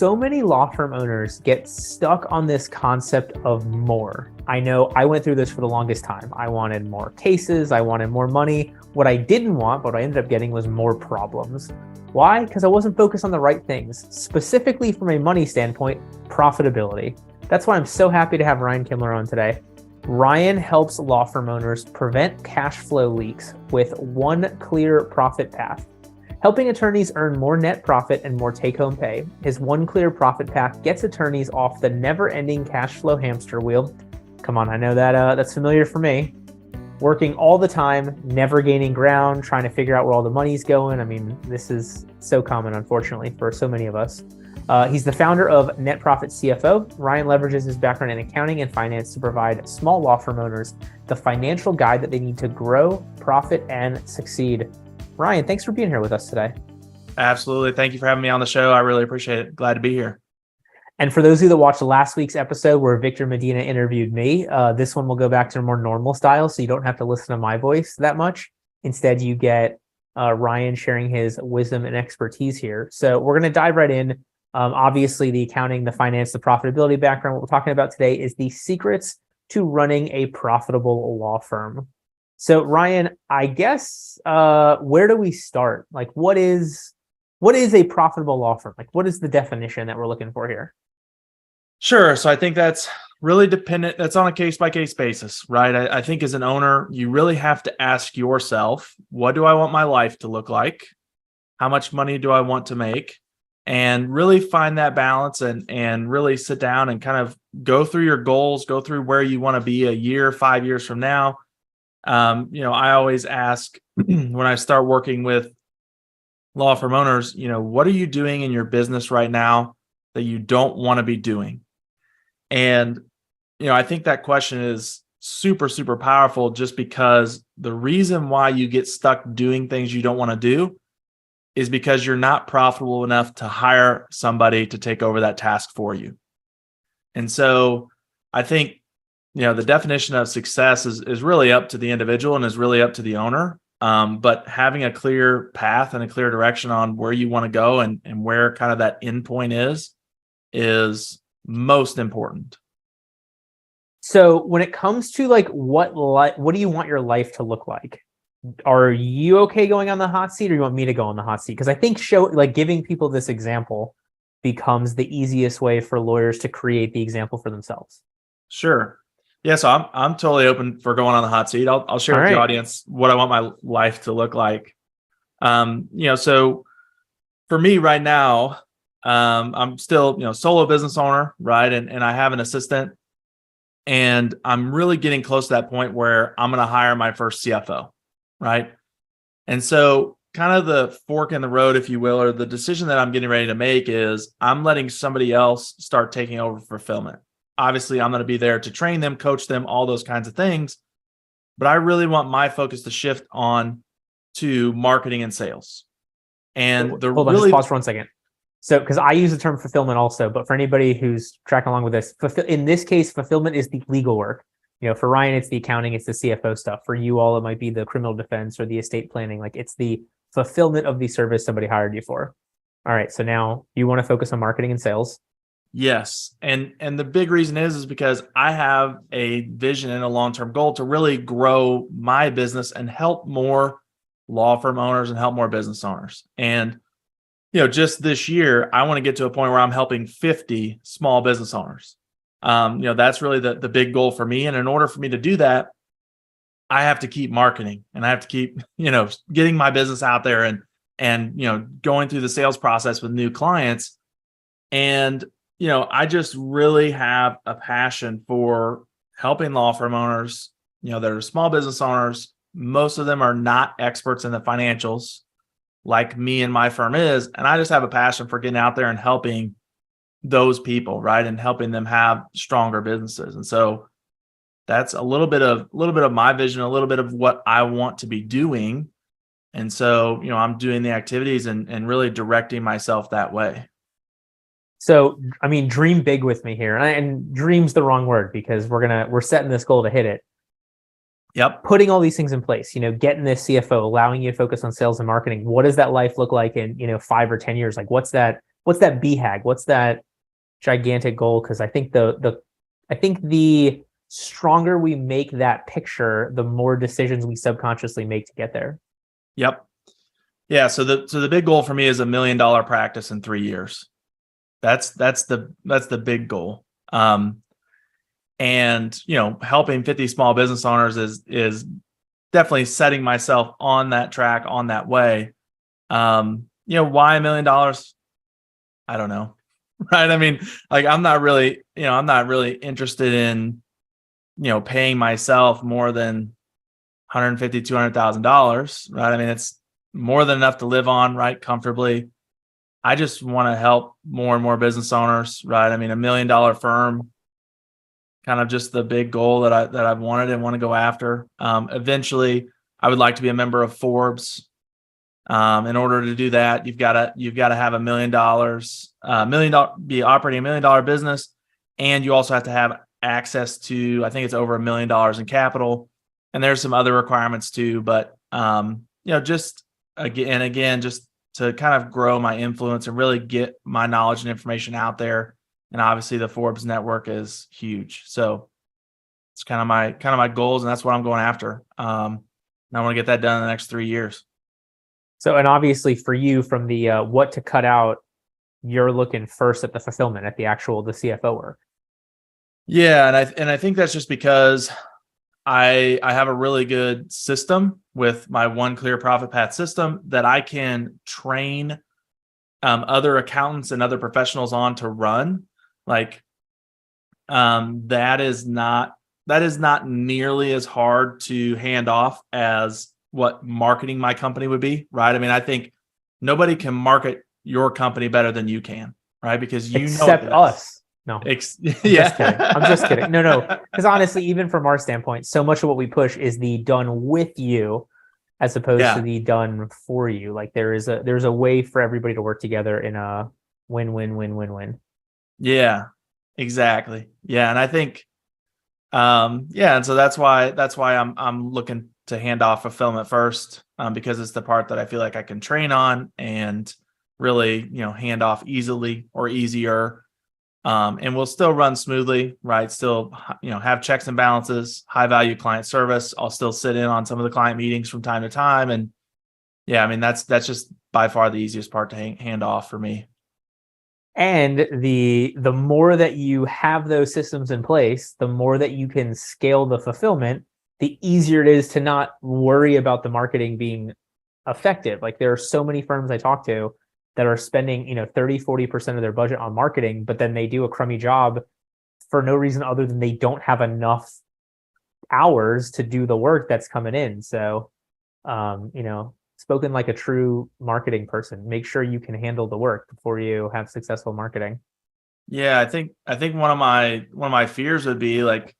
So many law firm owners get stuck on this concept of more. I know I went through this for the longest time. I wanted more cases, I wanted more money. What I didn't want, but what I ended up getting was more problems. Why? Because I wasn't focused on the right things, specifically from a money standpoint, profitability. That's why I'm so happy to have Ryan Kimler on today. Ryan helps law firm owners prevent cash flow leaks with one clear profit path. Helping attorneys earn more net profit and more take-home pay, his one clear profit path gets attorneys off the never-ending cash flow hamster wheel. Come on, I know that that's familiar for me. Working all the time, never gaining ground, trying to figure out where all the money's going. I mean, this is so common, unfortunately, for so many of us. He's the founder of Net Profit CFO. Ryan leverages his background in accounting and finance to provide small law firm owners the financial guide that they need to grow, profit, and succeed. Ryan, thanks for being here with us today. Absolutely. Thank you for having me on the show. I really appreciate it. Glad to be here. And for those of you that watched last week's episode where Victor Medina interviewed me, this one will go back to a more normal style, so you don't have to listen to my voice that much. Instead, you get Ryan sharing his wisdom and expertise here. So we're going to dive right in. Obviously, the accounting, the finance, the profitability background. What we're talking about today is the secrets to running a profitable law firm. So Ryan, I guess, where do we start? Like, what is a profitable law firm? Like, what is the definition that we're looking for here? Sure. So I think that's really dependent. That's on a case-by-case basis, right? I think as an owner, you really have to ask yourself, what do I want my life to look like? How much money do I want to make? And really find that balance and really sit down and kind of go through your goals, go through where you want to be a year, 5 years from now. I always ask when I start working with law firm owners, what are you doing in your business right now that you don't want to be doing? And, I think that question is super, super powerful just because the reason why you get stuck doing things you don't want to do is because you're not profitable enough to hire somebody to take over that task for you. And so I think, the definition of success is really up to the individual and is really up to the owner. But having a clear path and a clear direction on where you want to go and where kind of that end point is most important. So when it comes to like what do you want your life to look like? Are you okay going on the hot seat, or you want me to go on the hot seat? Because I think giving people this example becomes the easiest way for lawyers to create the example for themselves. Sure. Yeah, so I'm totally open for going on the hot seat. I'll share with the audience what I want my life to look like. So for me right now, I'm still, solo business owner, right? And I have an assistant, and I'm really getting close to that point where I'm going to hire my first CFO, right? And so kind of the fork in the road, if you will, or the decision that I'm getting ready to make is I'm letting somebody else start taking over fulfillment. Obviously, I'm going to be there to train them, coach them, all those kinds of things. But I really want my focus to shift on to marketing and sales. And hold on, just pause for 1 second. So, because I use the term fulfillment also, but for anybody who's tracking along with this, in this case, fulfillment is the legal work. For Ryan, it's the accounting, it's the CFO stuff. For you all, it might be the criminal defense or the estate planning. Like, it's the fulfillment of the service somebody hired you for. All right, so now you want to focus on marketing and sales. Yes. And the big reason is because I have a vision and a long-term goal to really grow my business and help more law firm owners and help more business owners. And, just this year, I want to get to a point where I'm helping 50 small business owners. That's really the big goal for me. And in order for me to do that, I have to keep marketing and I have to keep, getting my business out there and going through the sales process with new clients. And I just really have a passion for helping law firm owners, that are small business owners. Most of them are not experts in the financials like me and my firm is. And I just have a passion for getting out there and helping those people, right? And helping them have stronger businesses. And so that's a little bit of my vision, a little bit of what I want to be doing. And so, I'm doing the activities and really directing myself that way. So, I mean, dream big with me here. And dream's the wrong word because we're setting this goal to hit it. Yep. Putting all these things in place, getting this CFO, allowing you to focus on sales and marketing. What does that life look like in, 5 or 10 years? Like, what's that what's that BHAG? What's that gigantic goal? Because I think the stronger we make that picture, the more decisions we subconsciously make to get there. Yep. Yeah. So the big goal for me is $1 million practice in 3 years. That's the big goal. And helping 50 small business owners is definitely setting myself on that track, on that way. Why $1 million? I don't know. Right. I mean, like, I'm not really interested in, paying myself more than $150,000, $200,000. Right. I mean, it's more than enough to live on, right, comfortably. I just want to help more and more business owners. Right. I mean, $1 million firm, kind of just the big goal that I've wanted and want to go after. Eventually, I would like to be a member of Forbes. In order to do that, you've got to have $1 million, be operating $1 million business, and you also have to have access to, I think it's over $1 million in capital, and there's some other requirements too. But just again, just to kind of grow my influence and really get my knowledge and information out there. And obviously, the Forbes network is huge, so it's kind of my goals, and that's what I'm going after. And I want to get that done in the next 3 years. So, and obviously for you, from the what to cut out, you're looking first at the fulfillment, at the CFO work. Yeah, and I think that's just because I have a really good system with my one clear profit path system that I can train other accountants and other professionals on to run. Like, that is not nearly as hard to hand off as what marketing my company would be, right? I mean, I think nobody can market your company better than you can, right? Because except us. No, yeah. Just kidding. I'm just kidding. No, because honestly, even from our standpoint, so much of what we push is the done with you, as opposed to the done for you. Like, there's a way for everybody to work together in a win-win-win-win-win. Yeah, exactly. Yeah, and I think, and so that's why I'm looking to hand off fulfillment first, because it's the part that I feel like I can train on and really, hand off easily or easier. And we'll still run smoothly, right? Still, have checks and balances, high value client service. I'll still sit in on some of the client meetings from time to time. And yeah, I mean, that's just by far the easiest part to hand off for me. And the more that you have those systems in place, the more that you can scale the fulfillment, the easier it is to not worry about the marketing being effective. Like, there are so many firms I talk to that are spending, 30-40% of their budget on marketing, but then they do a crummy job for no reason other than they don't have enough hours to do the work that's coming in. So, spoken like a true marketing person, make sure you can handle the work before you have successful marketing. Yeah, I think one of my fears would be like,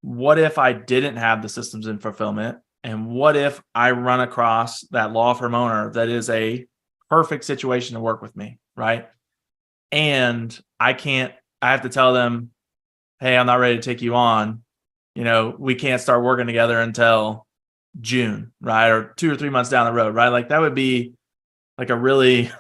what if I didn't have the systems in fulfillment? And what if I run across that law firm owner that is a perfect situation to work with me, right? And I have to tell them, hey, I'm not ready to take you on. We can't start working together until June, right? Or 2 or 3 months down the road, right? Like, that would be like a really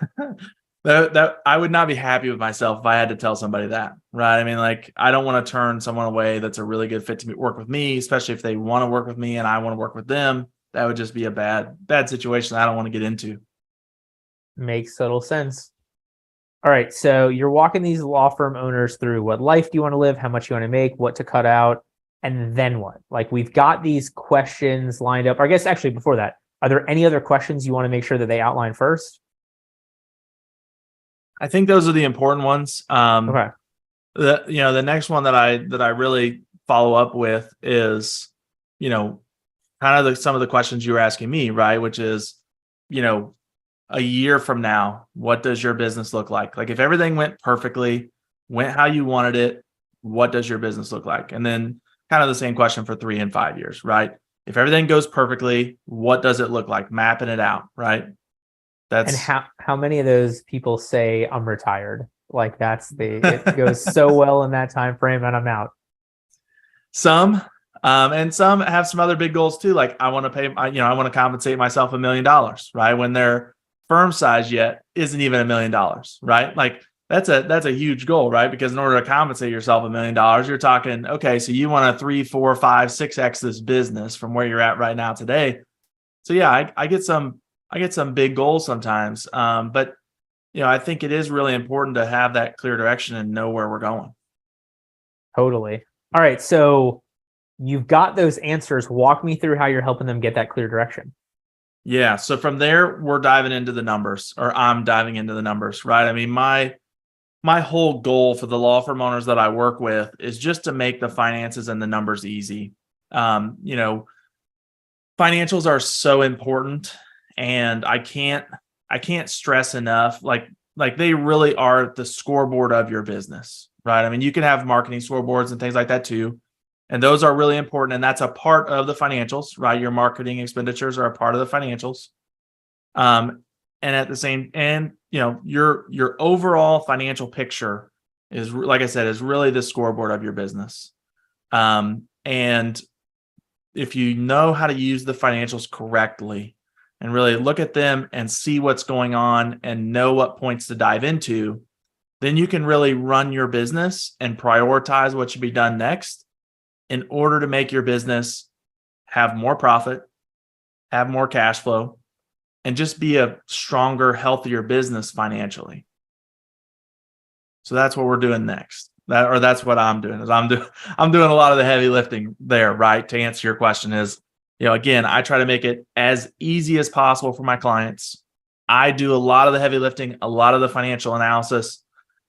that I would not be happy with myself if I had to tell somebody that, right? I mean, like, I don't want to turn someone away that's a really good fit to work with me, especially if they want to work with me and I want to work with them. That would just be a bad situation I don't want to get into. Makes total sense. All right, so you're walking these law firm owners through what life do you want to live, how much you want to make, what to cut out, and then what? Like, we've got these questions lined up. Or I guess actually before that, are there any other questions you want to make sure that they outline first? I think those are the important ones. Okay. The next one that I really follow up with is, kind of some of the questions you were asking me, right? Which is, a year from now, what does your business look like? Like, if everything went perfectly, went how you wanted it, what does your business look like? And then kind of the same question for 3 and 5 years, right? If everything goes perfectly, what does it look like? Mapping it out, right? And how many of those people say I'm retired? Like, it goes so well in that time frame and I'm out. Some, and some have some other big goals too. Like, I want to compensate myself $1 million, right? When they're firm size yet isn't even $1 million, right? Like that's a huge goal, right? Because in order to compensate yourself $1 million, you're talking, okay, so you want to 3, 4, 5, 6x this business from where you're at right now today. So yeah, I get some big goals sometimes. But I think it is really important to have that clear direction and know where we're going. Totally. All right. So you've got those answers. Walk me through how you're helping them get that clear direction. Yeah. So from there, we're diving into the numbers, or I'm diving into the numbers, right? I mean, my whole goal for the law firm owners that I work with is just to make the finances and the numbers easy. Financials are so important, and I can't stress enough, like they really are the scoreboard of your business, right? I mean, you can have marketing scoreboards and things like that too, and those are really important, and that's a part of the financials, right? Your marketing expenditures are a part of the financials. And at the same, and your overall financial picture is, like I said, is really the scoreboard of your business. And if you know how to use the financials correctly and really look at them and see what's going on and know what points to dive into, then you can really run your business and prioritize what should be done next in order to make your business have more profit, have more cash flow, and just be a stronger, healthier business financially. So that's what we're doing next. That's what I'm doing. I'm doing a lot of the heavy lifting there, right? To answer your question is, again, I try to make it as easy as possible for my clients. I do a lot of the heavy lifting, a lot of the financial analysis,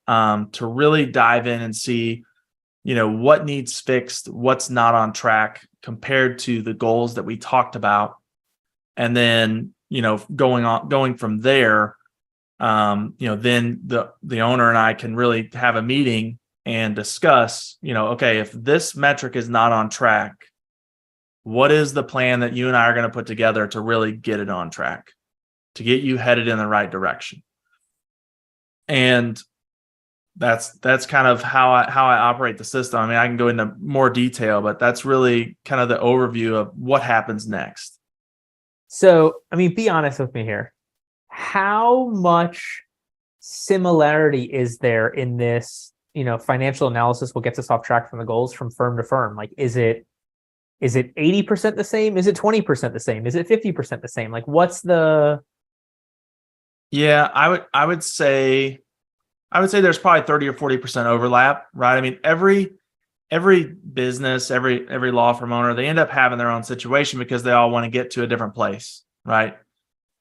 to really dive in and see, what needs fixed, what's not on track compared to the goals that we talked about. And then, going from there, then the owner and I can really have a meeting and discuss, okay, if this metric is not on track, what is the plan that you and I are going to put together to really get it on track, to get you headed in the right direction? And that's kind of how I operate the system. I mean, I can go into more detail, but that's really kind of the overview of what happens next. So, I mean, be honest with me here. How much similarity is there in this, financial analysis what gets us off track from the goals from firm to firm? Like, is it 80% the same? Is it 20% the same? Is it 50% the same? Like, what's the... Yeah, I would say there's probably 30 or 40% overlap, right? I mean, every business, every law firm owner, they end up having their own situation because they all want to get to a different place, right?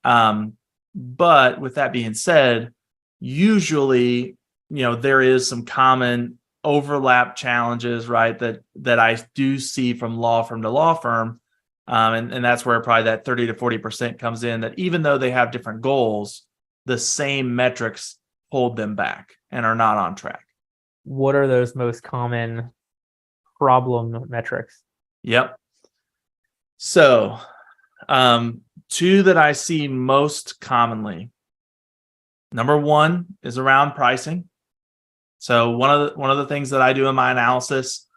But with that being said, usually, there is some common overlap challenges, right? That I do see from law firm to law firm. And that's where probably that 30 to 40% comes in, that even though they have different goals, the same metrics hold them back and are not on track. What are those most common problem metrics? Yep. So, two that I see most commonly. Number one is around pricing. So one of the things that I do in my analysis,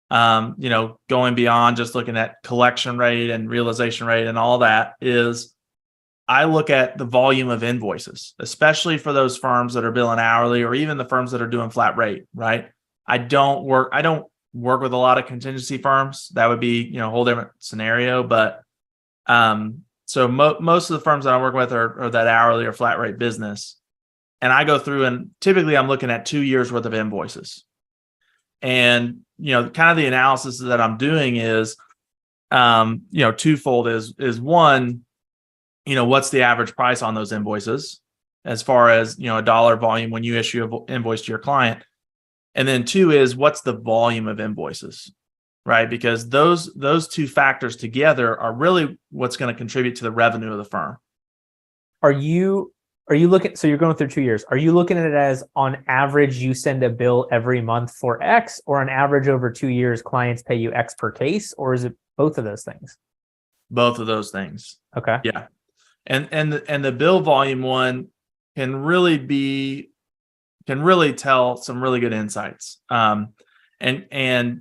going beyond just looking at collection rate and realization rate and all that, is I look at the volume of invoices, especially for those firms that are billing hourly, or even the firms that are doing flat rate, right? I don't work with a lot of contingency firms. That would be, a whole different scenario. But so most of the firms that I work with are that hourly or flat rate business. And I go through, and typically I'm looking at 2 years worth of invoices. And, kind of the analysis that I'm doing is, twofold. Is one, what's the average price on those invoices as far as, a dollar volume when you issue an invoice to your client. And then two is, what's the volume of invoices, right? Because those two factors together are really what's going to contribute to the revenue of the firm. Are you looking, so you're going through 2 years. Are you looking at it as, on average, you send a bill every month for X, or on average over 2 years, clients pay you X per case, or is it both of those things? Both of those things. Okay. Yeah. And the bill volume one can really tell some really good insights. And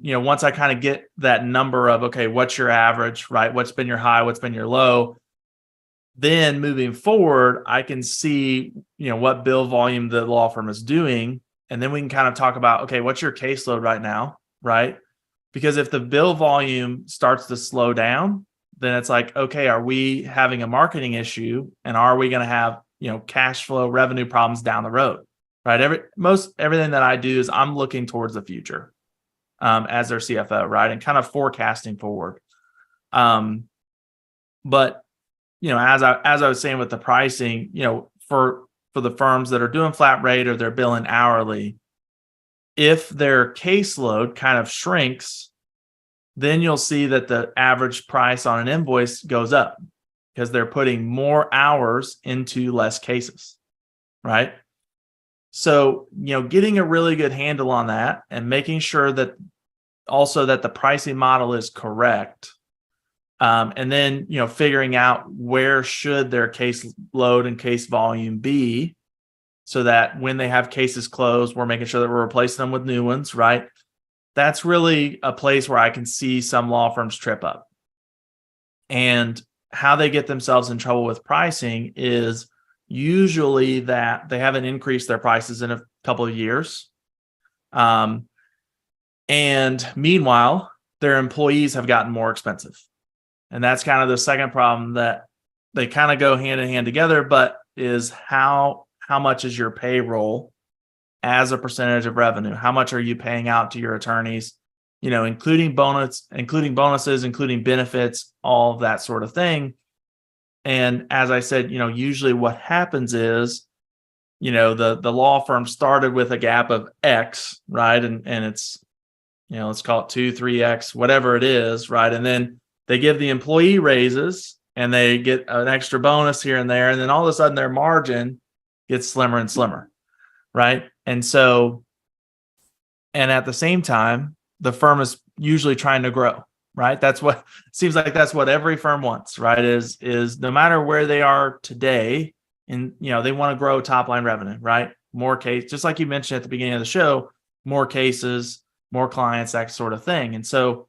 once I kind of get that number of, okay, what's your average, right? What's been your high, what's been your low? then moving forward, I can see, what bill volume the law firm is doing. And then we can kind of talk about, okay, what's your caseload right now? Right. Because if the bill volume starts to slow down, then it's like, okay, are we having a marketing issue? And are we going to have, cash flow revenue problems down the road? Right. Everything that I do is I'm looking towards the future as their CFO, right? And kind of forecasting forward. But as I was saying with the pricing, for the firms that are doing flat rate or they're billing hourly, if their caseload kind of shrinks, then you'll see that the average price on an invoice goes up because they're putting more hours into less cases, right? So, getting a really good handle on that and making sure that also that the pricing model is correct. And then, figuring out where should their case load and case volume be so that when they have cases closed, we're making sure that we're replacing them with new ones, right? That's really a place where I can see some law firms trip up. And how they get themselves in trouble with pricing is usually that they haven't increased their prices in a couple of years. And meanwhile, their employees have gotten more expensive. And that's kind of the second problem, that they kind of go hand in hand together, but is how much is your payroll as a percentage of revenue? How much are you paying out to your attorneys, including bonuses, including benefits, all of that sort of thing. And as I said, usually what happens is, the law firm started with a gap of X, right? And it's, let's call it 2, 3X, whatever it is, right? And then they give the employee raises and they get an extra bonus here and there. And then all of a sudden their margin gets slimmer and slimmer, right? And at the same time, the firm is usually trying to grow, right? That's what seems like that's what every firm wants, right? Is no matter where they are today, and they want to grow top line revenue, right? More case, just like you mentioned at the beginning of the show, more cases, more clients, that sort of thing. And so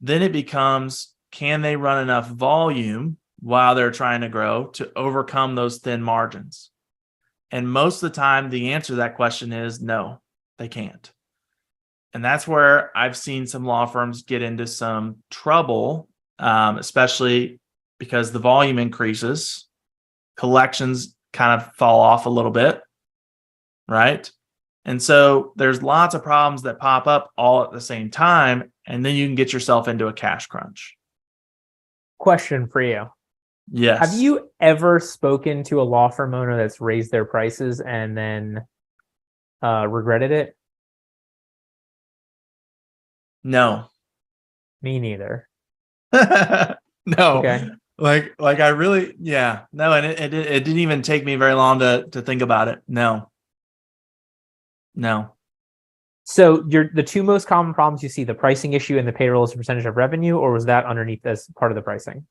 then it becomes, can they run enough volume while they're trying to grow to overcome those thin margins? And most of the time, the answer to that question is no, they can't. And that's where I've seen some law firms get into some trouble, especially because the volume increases, collections kind of fall off a little bit, right? And so there's lots of problems that pop up all at the same time, and then you can get yourself into a cash crunch. Question for you. Yes. Have you ever spoken to a law firm owner that's raised their prices and then regretted it? No. Me neither. No. Okay. Like I really, yeah. No, and it didn't even take me very long to think about it. No. So the two most common problems you see, the pricing issue and the payroll as a percentage of revenue, or was that underneath as part of the pricing?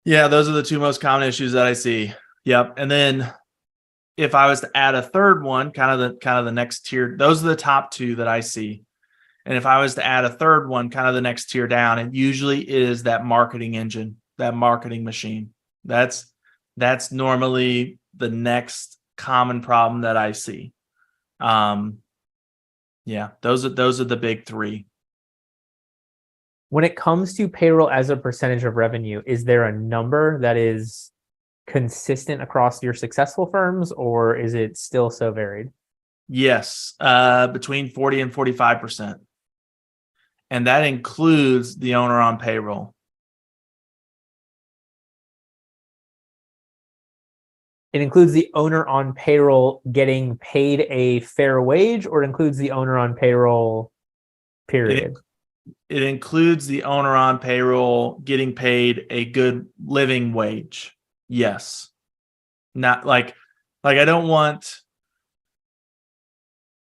Yeah, those are the two most common issues that I see. Yep. And then if I was to add a third one, kind of the next tier, those are the top two that I see. And if I was to add a third one, kind of the next tier down, it usually is that marketing engine, that marketing machine. That's normally the next common problem that I see. Yeah, those are the big three. When it comes to payroll as a percentage of revenue, is there a number that is consistent across your successful firms, or is it still so varied? Yes, between 40 and 45%. And that includes the owner on payroll. It includes the owner on payroll getting paid a fair wage, or it includes the owner on payroll, period? It includes the owner on payroll getting paid a good living wage. Yes. Not like I don't want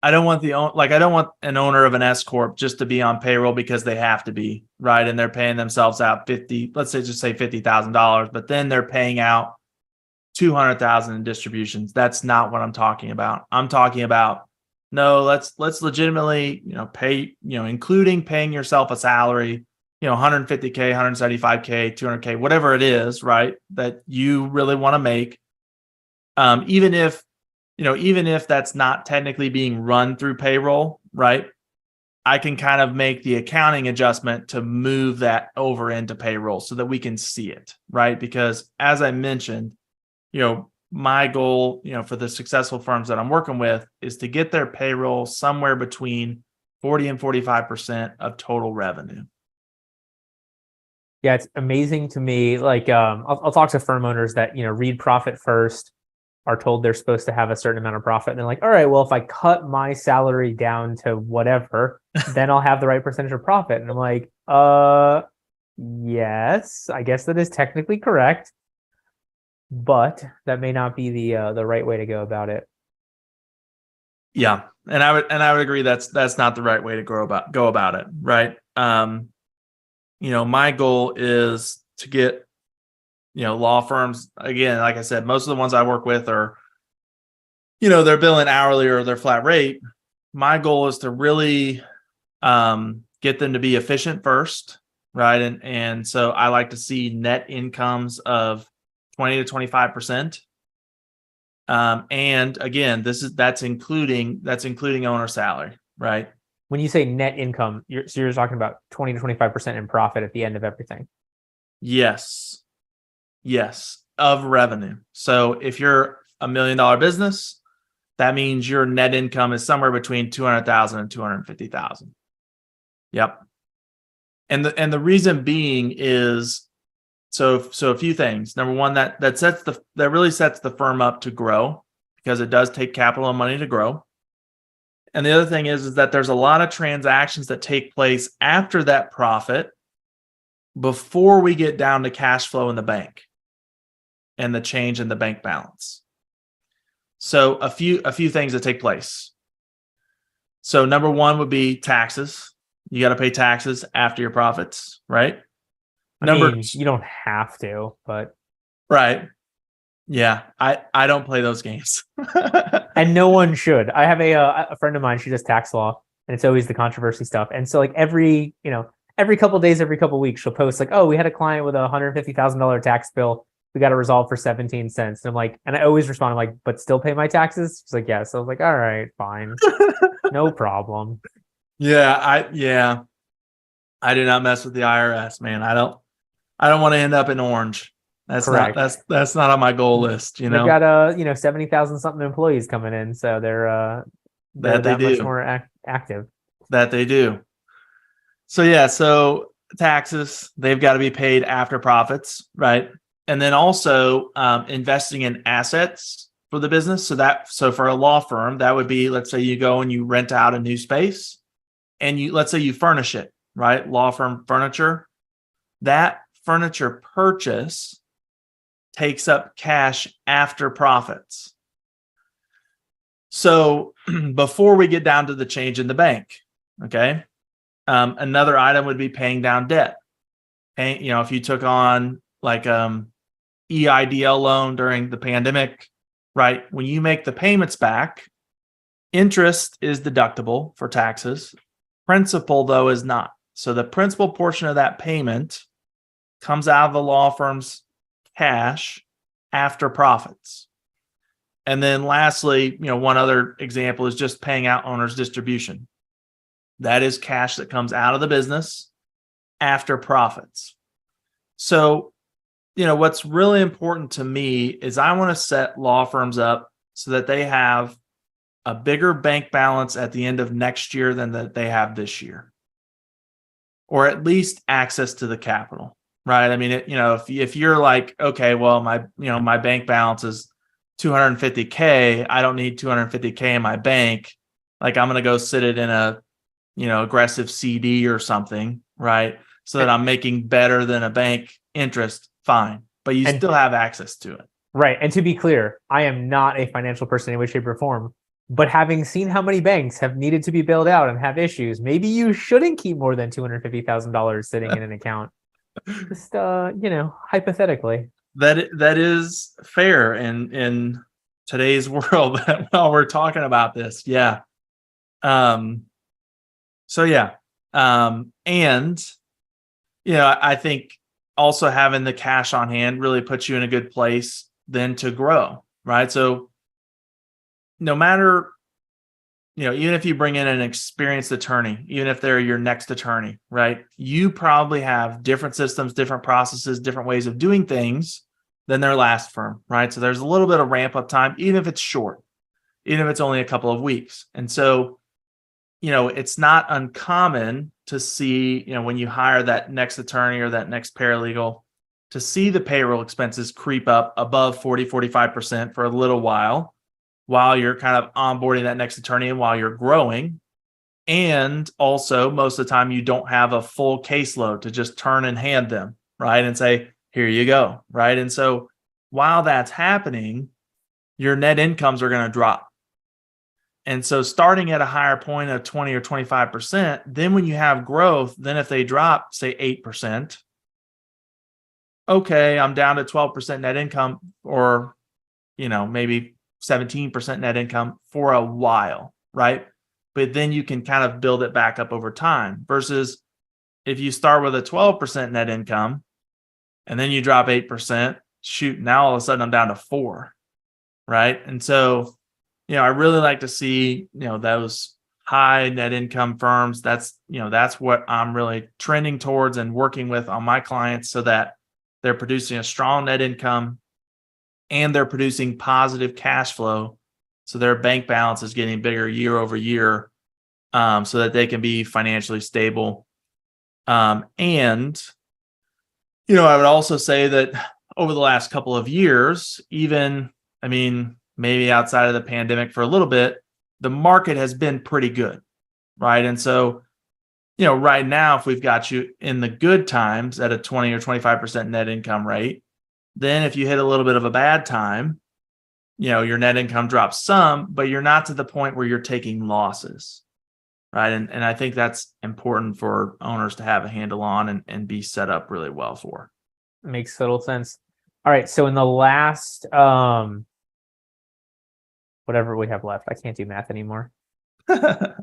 an owner of an S corp just to be on payroll because they have to be, right? And they're paying themselves out $50,000, but then they're paying out $200,000 in distributions. That's not what I'm talking about. I'm talking about, no, let's legitimately, pay, including paying yourself a salary, 150K, 175K, 200K, whatever it is, right, that you really want to make. Even if that's not technically being run through payroll, right? I can kind of make the accounting adjustment to move that over into payroll so that we can see it, right? Because as I mentioned, my goal, for the successful firms that I'm working with is to get their payroll somewhere between 40 and 45% of total revenue. Yeah, it's amazing to me. Like, I'll talk to firm owners that, read profit first, are told they're supposed to have a certain amount of profit. And they're like, all right, well, if I cut my salary down to whatever, then I'll have the right percentage of profit. And I'm like, yes, I guess that is technically correct, but that may not be the right way to go about it. Yeah. And I would agree that's not the right way to go about it. Right. My goal is to get, law firms, again, like I said, most of the ones I work with are, they're billing hourly or they're flat rate. My goal is to really get them to be efficient first, right? And so I like to see net incomes of 20 to 25%. And again, that's including owner salary, right? When you say net income, you're talking about 20 to 25% in profit at the end of everything. Yes, of revenue. So if you're $1 million business, that means your net income is somewhere between 200,000 and 250,000. Yep. And the reason being is so a few things. Number one, that really sets the firm up to grow, because it does take capital and money to grow. And the other thing is that there's a lot of transactions that take place after that profit before we get down to cash flow in the bank and the change in the bank balance. So a few things that take place. So number one would be taxes. You got to pay taxes after your profits, right? You don't have to, but right. Yeah, I don't play those games. And no one should. I have a friend of mine, she does tax law, and it's always the controversy stuff. And so like every couple of days, every couple of weeks, she'll post like, oh, we had a client with a $150,000 tax bill. We got to resolve for 17 cents. And I'm like, and I always respond, I'm like, but still pay my taxes? She's like, yes. So I was like, all right, fine. No problem. Yeah, I do not mess with the IRS, man. I don't want to end up in orange. That's correct. That's not on my goal list. They've got 70,000 something employees coming in, so they're that much more active. That they do. So yeah, so taxes, they've got to be paid after profits, right? And then also investing in assets for the business. So for a law firm, that would be, let's say you go and you rent out a new space, and let's say you furnish it, right? Law firm furniture. That furniture purchase takes up cash after profits. So before we get down to the change in the bank, okay, another item would be paying down debt. If you took on like EIDL loan during the pandemic, right? When you make the payments back, interest is deductible for taxes. Principal, though, is not. So the principal portion of that payment comes out of the law firm's cash after profits. And then lastly, one other example is just paying out owner's distribution. That is cash that comes out of the business after profits. So, what's really important to me is I want to set law firms up so that they have a bigger bank balance at the end of next year than that they have this year, or at least access to the capital. Right. I mean, if you're like, okay, well, my bank balance is 250K. I don't need 250K in my bank. Like I'm going to go sit it in a, aggressive CD or something. Right. So that I'm making better than a bank interest. Fine. But you still have access to it. Right. And to be clear, I am not a financial person in any way, shape, or form. But having seen how many banks have needed to be bailed out and have issues, maybe you shouldn't keep more than $250,000 sitting in an account. Just hypothetically. That is fair in today's world while we're talking about this. Yeah. So yeah. And I think also having the cash on hand really puts you in a good place then to grow, right? So no matter, even if you bring in an experienced attorney, even if they're your next attorney, right? You probably have different systems, different processes, different ways of doing things than their last firm, right? So there's a little bit of ramp up time, even if it's short, even if it's only a couple of weeks. And so, it's not uncommon to see, when you hire that next attorney or that next paralegal, to see the payroll expenses creep up above 40-45% for a little while you're kind of onboarding that next attorney and while you're growing. And also, most of the time, you don't have a full caseload to just turn and hand them, right? And say, here you go, right? And so while that's happening, your net incomes are going to drop. And so starting at a higher point of 20 or 25%, then when you have growth, then if they drop, say 8%, okay, I'm down to 12% net income, or, maybe 17% net income for a while, right? But then you can kind of build it back up over time, versus if you start with a 12% net income and then you drop 8%, shoot, now all of a sudden I'm down to 4, right? And so, I really like to see, those high net income firms. That's what I'm really trending towards and working with on my clients, so that they're producing a strong net income and they're producing positive cash flow. So their bank balance is getting bigger year over year, so that they can be financially stable. And, I would also say that over the last couple of years, maybe outside of the pandemic for a little bit, the market has been pretty good, right? And so, right now, if we've got you in the good times at a 20 or 25% net income rate, then if you hit a little bit of a bad time, your net income drops some, but you're not to the point where you're taking losses, right? And I think that's important for owners to have a handle on and be set up really well for. Makes total sense. All right. So in the last, whatever we have left, I can't do math anymore.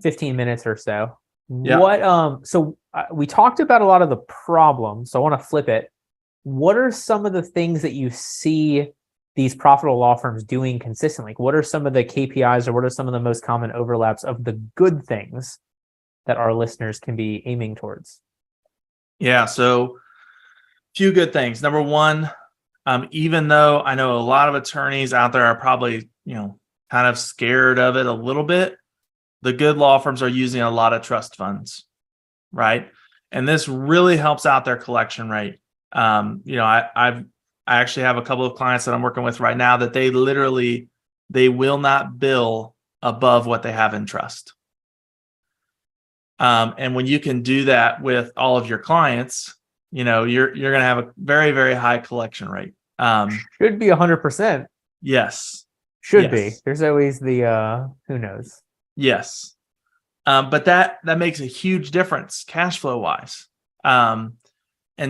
15 minutes or so. Yeah. We talked about a lot of the problems. So I want to flip it. What are some of the things that you see these profitable law firms doing consistently? What are some of the KPIs, or what are some of the most common overlaps of the good things that our listeners can be aiming towards? Yeah. So few good things. Number one, even though I know a lot of attorneys out there are probably, kind of scared of it a little bit, the good law firms are using a lot of trust funds, right? And this really helps out their collection rate. I actually have a couple of clients that I'm working with right now that they will not bill above what they have in trust. And when you can do that with all of your clients, you're going to have a very, very high collection rate. Should be 100%. Yes. Should be. There's always the who knows. Yes. But that makes a huge difference cash flow wise. And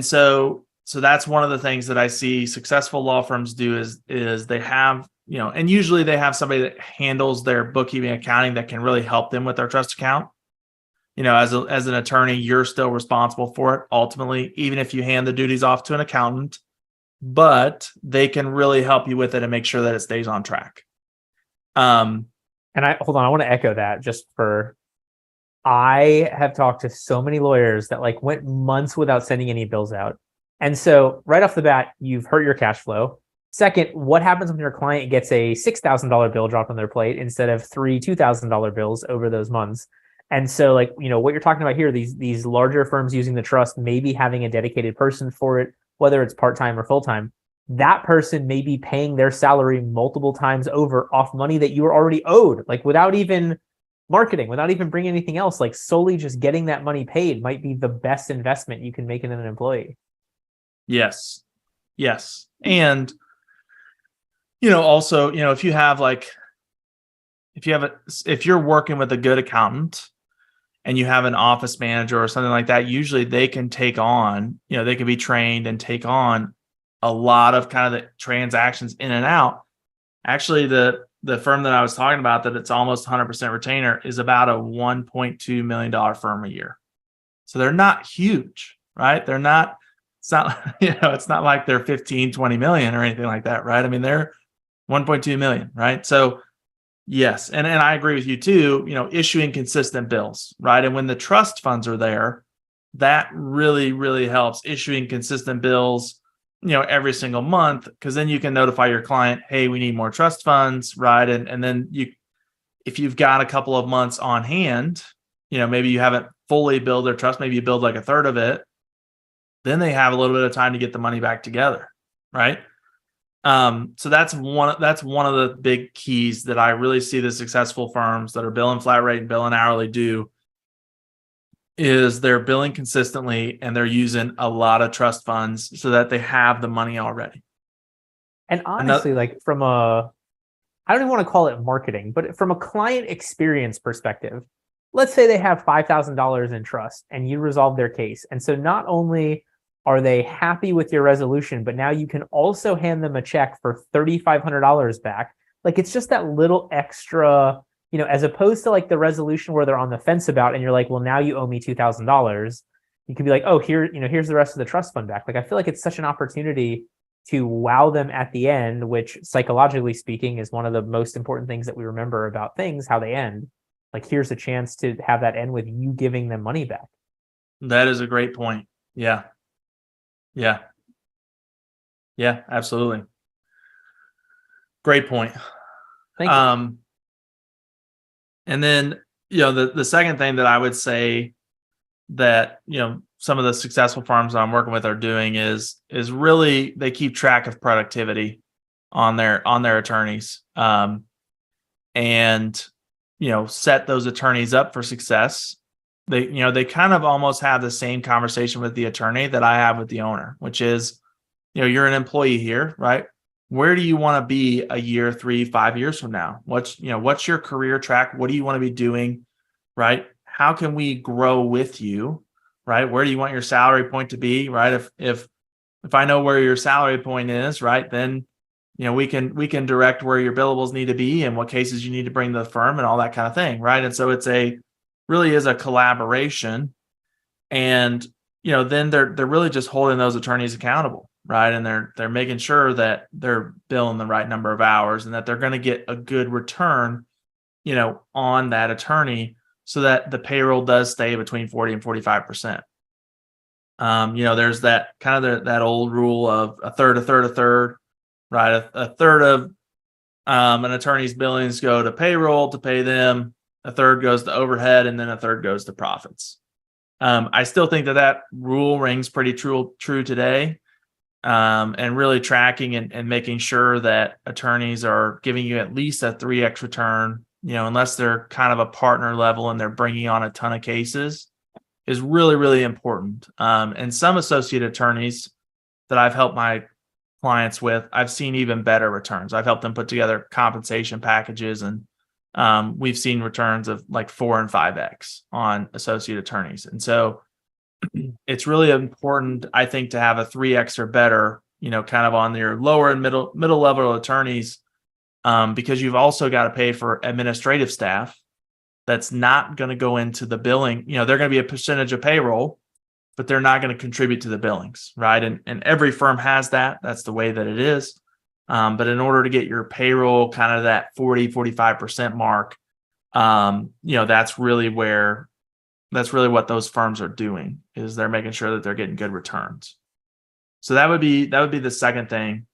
so that's one of the things that I see successful law firms do is they have, and usually they have somebody that handles their bookkeeping, accounting, that can really help them with their trust account. As an attorney, you're still responsible for it ultimately, even if you hand the duties off to an accountant, but they can really help you with it and make sure that it stays on track. And I want to echo that I have talked to so many lawyers that went months without sending any bills out. And so right off the bat, you've hurt your cash flow. Second, what happens when your client gets a $6,000 bill dropped on their plate instead of three $2,000 bills over those months? And so what you're talking about here, these larger firms using the trust, maybe having a dedicated person for it, whether it's part-time or full-time, that person may be paying their salary multiple times over off money that you were already owed, without even marketing, without even bringing anything else. Solely just getting that money paid might be the best investment you can make in an employee. Yes. And, also, if you're working with a good accountant and you have an office manager or something like that, usually they can take on, they can be trained and take on a lot of kind of the transactions in and out. Actually, the firm that I was talking about, that it's almost 100% retainer, is about a $1.2 million firm a year. So they're not huge, right? It's not, it's not like they're 15, 20 million or anything like that, right? I mean, they're 1.2 million, right? So yes. And I agree with you too, issuing consistent bills, right? And when the trust funds are there, that really, really helps issuing consistent bills, every single month, because then you can notify your client, hey, we need more trust funds, right? And then if you've got a couple of months on hand, maybe you haven't fully billed their trust, maybe you build like a third of it, then they have a little bit of time to get the money back together, right? So that's one of the big keys that I really see the successful firms that are billing flat rate and billing hourly do, is they're billing consistently and they're using a lot of trust funds so that they have the money already. And honestly, like I don't even want to call it marketing, but from a client experience perspective, let's say they have $5,000 in trust and you resolve their case. And so not only are they happy with your resolution, but now you can also hand them a check for $3,500 back. Like it's just that little extra, as opposed to like the resolution where they're on the fence about, and you're like, well, now you owe me $2,000. You could be like, oh, here's the rest of the trust fund back. Like, I feel like it's such an opportunity to wow them at the end, which psychologically speaking is one of the most important things that we remember about things, how they end. Like, here's a chance to have that end with you giving them money back. That is a great point. Yeah. Yeah. Yeah, absolutely. Great point. Thank you. And then, the second thing that I would say that, some of the successful firms I'm working with are doing is really they keep track of productivity on their attorneys, and set those attorneys up for success. They kind of almost have the same conversation with the attorney that I have with the owner, which is, you're an employee here, right? Where do you want to be a year, 3, 5 years from now? What's your career track? What do you want to be doing, right? How can we grow with you, right? Where do you want your salary point to be, right? If I know where your salary point is, right, then we can direct where your billables need to be and what cases you need to bring to the firm and all that kind of thing, right? And so really is a collaboration, and then they're really just holding those attorneys accountable, right? And they're making sure that they're billing the right number of hours and that they're going to get a good return, on that attorney, so that the payroll does stay between 40 and 45%. There's that kind of that old rule of a third, right? A third of an attorney's billings go to payroll to pay them, a third goes to overhead, and then a third goes to profits. I still think that rule rings pretty true today, and really tracking and making sure that attorneys are giving you at least a 3x return, unless they're kind of a partner level and they're bringing on a ton of cases, is really, really important. And some associate attorneys that I've helped my clients with, I've seen even better returns. I've helped them put together compensation packages, and we've seen returns of like 4 and 5x on associate attorneys. And so it's really important, I think, to have a 3x or better, kind of on your lower and middle level attorneys, because you've also got to pay for administrative staff that's not going to go into the billing. They're going to be a percentage of payroll, but they're not going to contribute to the billings, right? And every firm has that. That's the way that it is. But in order to get your payroll kind of that 40-45% mark, that's really what those firms are doing, is they're making sure that they're getting good returns. So that would be the second thing,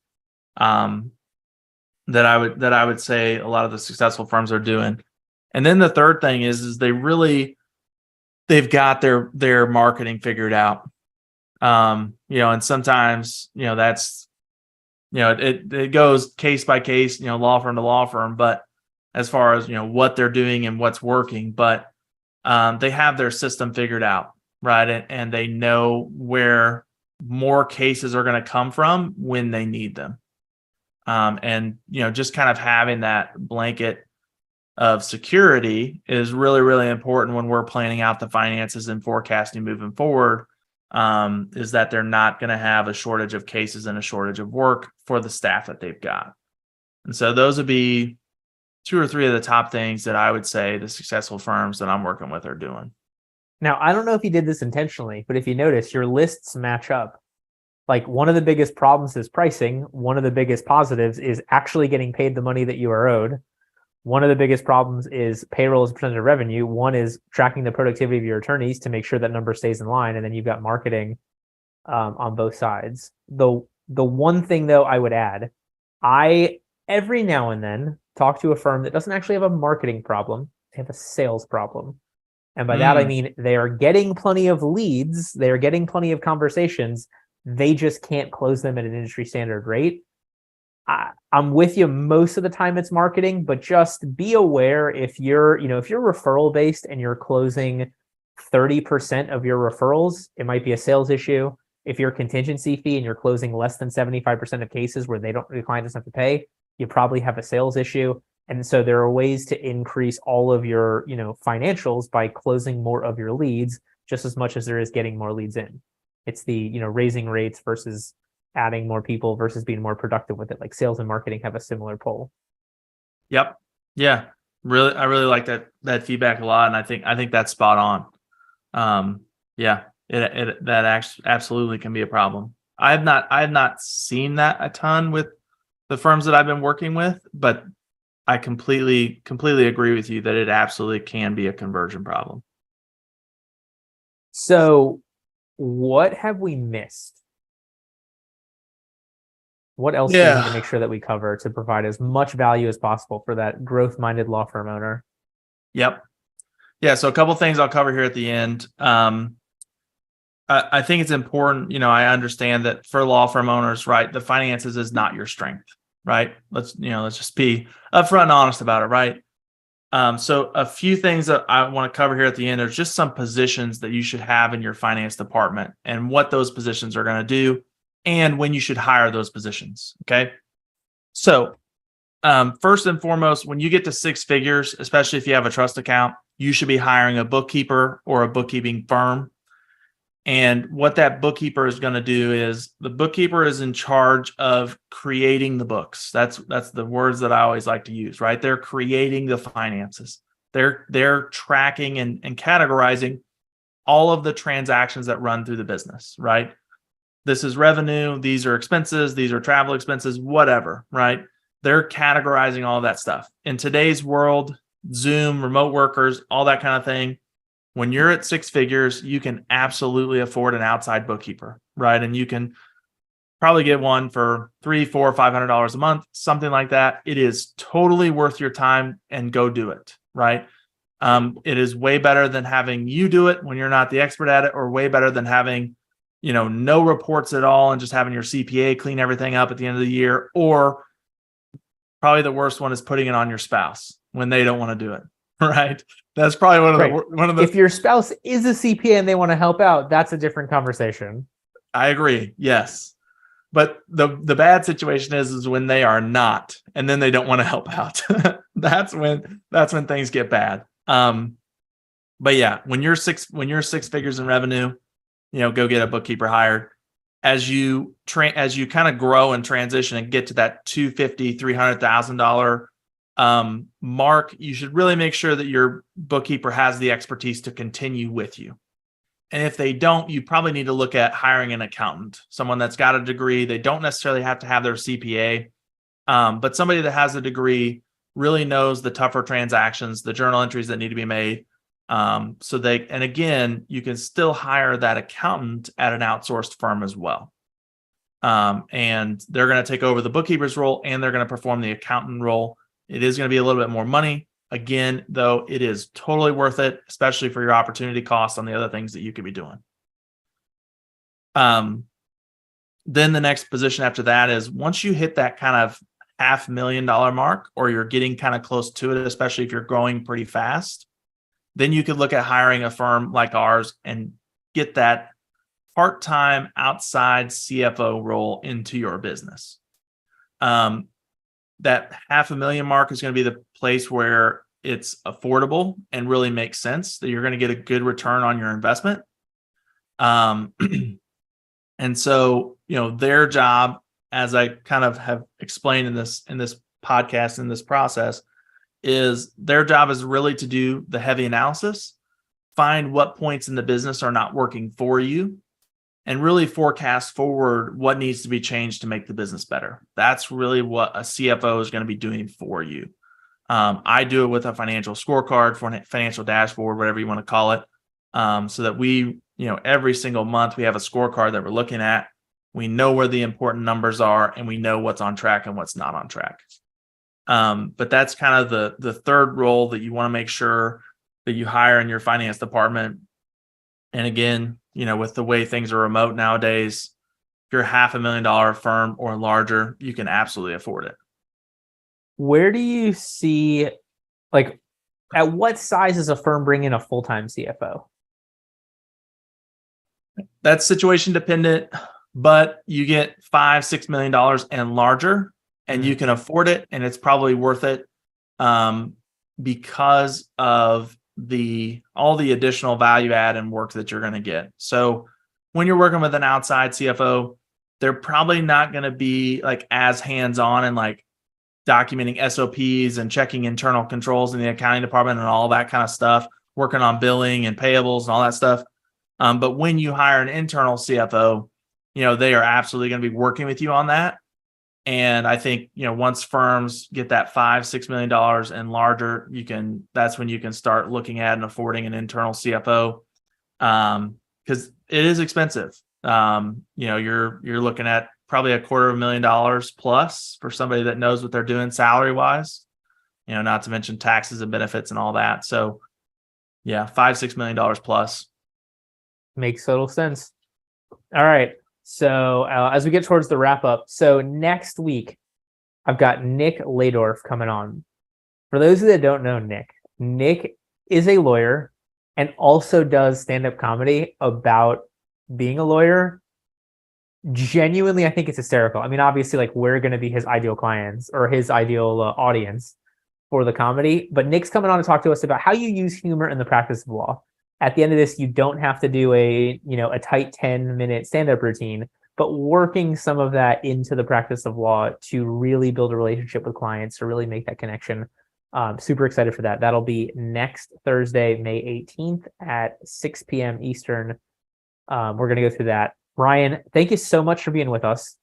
that I would say a lot of the successful firms are doing. And then the third thing is they've got their marketing figured out. And sometimes, that's, it goes case by case, law firm to law firm, but as far as, what they're doing and what's working, but they have their system figured out, right? And they know where more cases are going to come from when they need them. And, just kind of having that blanket of security is really, really important when we're planning out the finances and forecasting moving forward, is that they're not going to have a shortage of cases and a shortage of work for the staff that they've got. And so those would be 2 or 3 of the top things that I would say the successful firms that I'm working with are doing. Now, I don't know if you did this intentionally, but if you notice, your lists match up. Like one of the biggest problems is pricing. One of the biggest positives is actually getting paid the money that you are owed. One of the biggest problems is payroll as a percentage of revenue. One is tracking the productivity of your attorneys to make sure that number stays in line. And then you've got marketing on both sides. The one thing though I would add, I every now and then talk to a firm that doesn't actually have a marketing problem, they have a sales problem. And by that I Mm, mean they are getting plenty of leads, they are getting plenty of conversations, they just can't close them at an industry standard rate. I'm with you most of the time it's marketing, but just be aware if you're, if you're referral based and you're closing 30% of your referrals, it might be a sales issue. If you're contingency fee and you're closing less than 75% of cases where the client doesn't have to pay, you probably have a sales issue. And so there are ways to increase all of your, financials by closing more of your leads just as much as there is getting more leads in. It's the, raising rates versus adding more people versus being more productive with it. Like sales and marketing have a similar pull. yep. Yeah. Really, I really like that feedback a lot, and I think that's spot on. Yeah, that absolutely can be a problem. I have not seen that a ton with the firms that I've been working with, but I completely agree with you that it absolutely can be a conversion problem. So what have we missed? What else do we need to Yeah. make sure that we cover to provide as much value as possible for that growth-minded law firm owner? Yep. Yeah. So a couple things I'll cover here at the end. I think it's important. I understand that for law firm owners, right, the finances is not your strength, right? Let's just be upfront and honest about it, right? So a few things that I want to cover here at the end are just some positions that you should have in your finance department and what those positions are going to do and when you should hire those positions. Okay. So first and foremost, when you get to six figures, especially if you have a trust account, you should be hiring a bookkeeper or a bookkeeping firm. And what that bookkeeper is going to do is the bookkeeper is in charge of creating the books. That's the words that I always like to use, right? They're creating the finances. They're tracking and categorizing all of the transactions that run through the business, right? This is revenue, these are expenses, these are travel expenses, whatever, right? They're categorizing all of that stuff. In today's world, Zoom, remote workers, all that kind of thing, when you're at six figures, you can absolutely afford an outside bookkeeper, right? And you can probably get one for $300, $400, $500 a month, something like that. It is totally worth your time, and go do it, right? It is way better than having you do it when you're not the expert at it, or way better than having, no reports at all and just having your CPA clean everything up at the end of the year. Or probably the worst one is putting it on your spouse when they don't want to do it. Right. That's probably one of the. If your spouse is a CPA and they want to help out, that's a different conversation. I agree. Yes. But the bad situation is when they are not, and then they don't want to help out. That's when things get bad. But yeah, when you're six figures in revenue, go get a bookkeeper hired. As you kind of grow and transition and get to that $250,000, $300,000 mark, you should really make sure that your bookkeeper has the expertise to continue with you. And if they don't, you probably need to look at hiring an accountant, someone that's got a degree. They don't necessarily have to have their CPA, but somebody that has a degree, really knows the tougher transactions, the journal entries that need to be made. And again, you can still hire that accountant at an outsourced firm as well. And they're going to take over the bookkeeper's role, and they're going to perform the accountant role. It is going to be a little bit more money. Again, though, it is totally worth it, especially for your opportunity costs on the other things that you could be doing. Then the next position after that is, once you hit that kind of $500,000 mark, or you're getting kind of close to it, especially if you're growing pretty fast, then you could look at hiring a firm like ours and get that part-time outside CFO role into your business. That $500,000 mark is going to be the place where it's affordable and really makes sense that you're going to get a good return on your investment. And so, their job, as I kind of have explained in this podcast, in this process, is their job is really to do the heavy analysis find what points in the business are not working for you and really forecast forward what needs to be changed to make the business better. That's really what a CFO is going to be doing for you. I do it with a financial scorecard, for a financial dashboard, whatever you want to call it, so that we, every single month we have a scorecard that we're looking at. We know where the important numbers are, and we know what's on track and what's not on track. But that's kind of the third role that you want to make sure that you hire in your finance department. And again, with the way things are remote nowadays, if you're a $500,000 firm or larger, you can absolutely afford it. Where do you see, at what size does a firm bring in a full-time CFO? That's situation dependent, but you get $5-6 million and larger, and you can afford it, and it's probably worth it because of all the additional value add and work that you're going to get. So when you're working with an outside CFO, they're probably not going to be as hands-on and documenting SOPs and checking internal controls in the accounting department and all that kind of stuff, working on billing and payables and all that stuff. But when you hire an internal CFO, they are absolutely going to be working with you on that. And I think, once firms get that $5-6 million and larger, that's when you can start looking at and affording an internal CFO. Because it is expensive. You're looking at probably $250,000 plus for somebody that knows what they're doing salary wise, not to mention taxes and benefits and all that. So yeah, $5-6 million plus. Makes total sense. All right. So as we get towards the wrap up, so next week, I've got Nick Ladorf coming on. For those that don't know Nick is a lawyer and also does stand-up comedy about being a lawyer. Genuinely, I think it's hysterical. I mean, obviously, we're going to be his ideal clients or his ideal audience for the comedy. But Nick's coming on to talk to us about how you use humor in the practice of law. At the end of this, you don't have to do a tight 10-minute stand-up routine, but working some of that into the practice of law to really build a relationship with clients, to really make that connection. Super excited for that. That'll be next Thursday, May 18th at 6 p.m. Eastern. We're going to go through that. Ryan, thank you so much for being with us.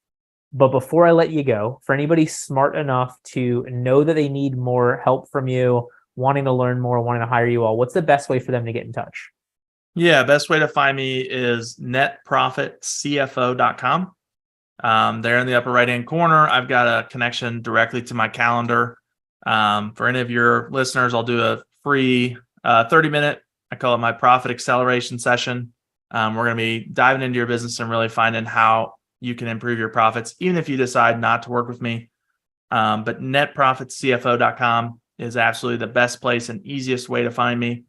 But before I let you go, for anybody smart enough to know that they need more help from you, wanting to learn more, wanting to hire you all, what's the best way for them to get in touch? Yeah, best way to find me is netprofitcfo.com. There in the upper right-hand corner, I've got a connection directly to my calendar. For any of your listeners, I'll do a free 30-minute, I call it my profit acceleration session. We're going to be diving into your business and really finding how you can improve your profits, even if you decide not to work with me. But netprofitcfo.com is absolutely the best place and easiest way to find me.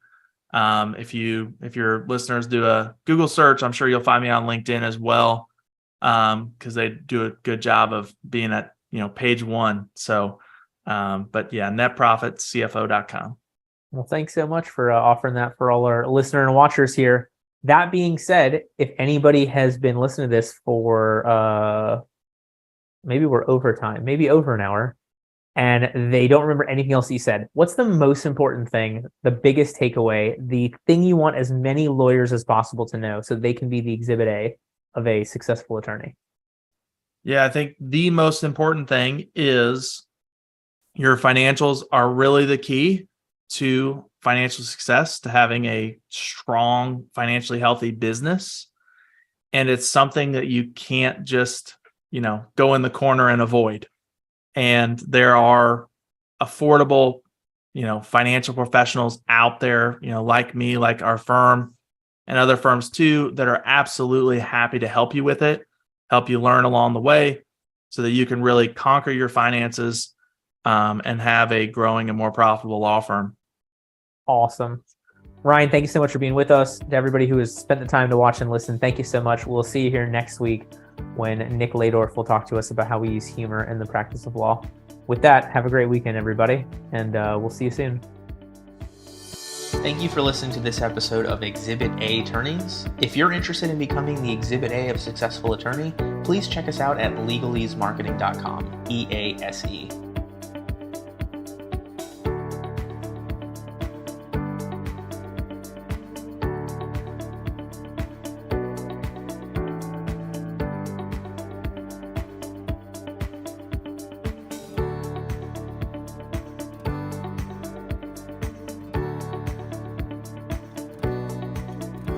If your listeners do a Google search, I'm sure you'll find me on LinkedIn as well, because they do a good job of being at page one. So, but yeah, netprofitcfo.com. Well, thanks so much for offering that for all our listener and watchers here. That being said, if anybody has been listening to this for maybe we're over time, maybe over an hour, and they don't remember anything else you said, what's the most important thing, the biggest takeaway, the thing you want as many lawyers as possible to know so they can be the exhibit A of a successful attorney? Yeah, I think the most important thing is your financials are really the key to financial success, to having a strong, financially healthy business. And it's something that you can't just, go in the corner and avoid. And there are affordable, financial professionals out there, like me, like our firm and other firms too, that are absolutely happy to help you with it, help you learn along the way so that you can really conquer your finances and have a growing and more profitable law firm. Awesome. Ryan, thank you so much for being with us. To everybody who has spent the time to watch and listen, thank you so much. We'll see you here next week when Nick Ladorf will talk to us about how we use humor in the practice of law. With that, have a great weekend, everybody, and we'll see you soon. Thank you for listening to this episode of Exhibit A Attorneys. If you're interested in becoming the Exhibit A of a successful attorney, please check us out at legalesemarketing.com, EASE.